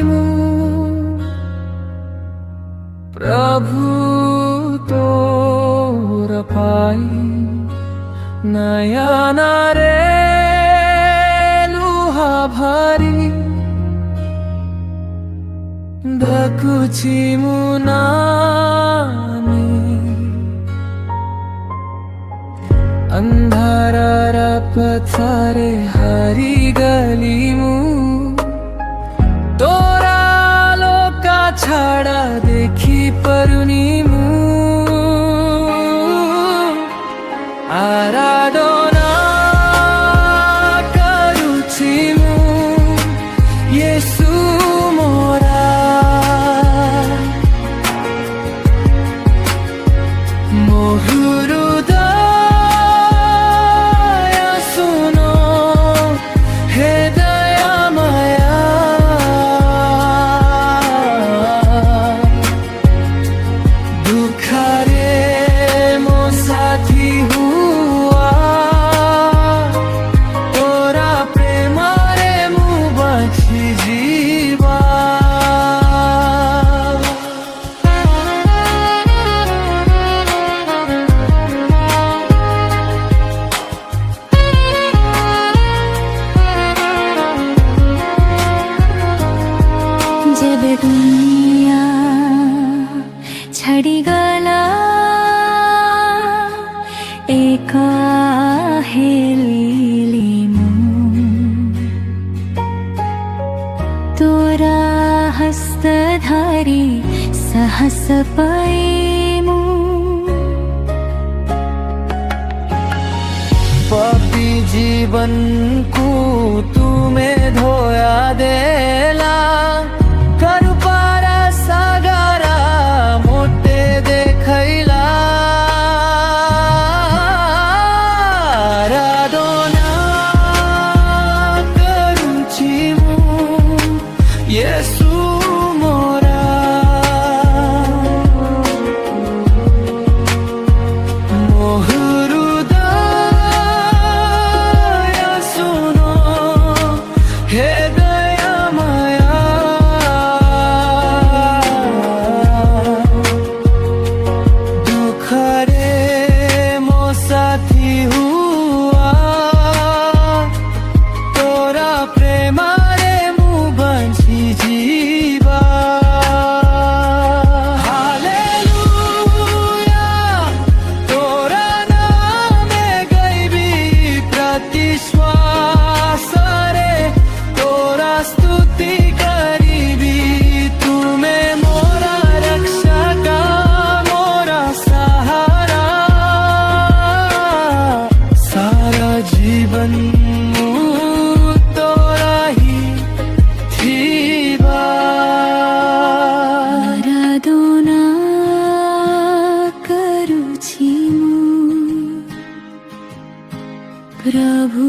ମୁଁ प्रभु तोर पाई नयन रे लुहा भरी धकुछि मुनामी अंधार पथरे हरी गली मु तोरा लोका छाड़ा देखी परुनी मु आराधना करुछि मु येशू मोरा मोहुरु जब दुनिया छड़ी गला एका हेली मु तोरा हस्तधारी सहस पैमु पापी जीवन को तुमे धोया देला करुपारा सागरा मोटे देखैला आराधना करुछि मु येशू मोरा मोहुरु दया सुनो हे दयामया दुखरे मो साथी हुआ तोरा प्रेम रे मु बंची जीवा हालेलुया तोरा नामे गईबी प्रतिश्वास रे तोरा स्तुति करीबी तुमे मोरा रक्षक मोरा सहारा सारा जीवन मु तोरा ही थीबा आराधना करुछि मु प्रभु।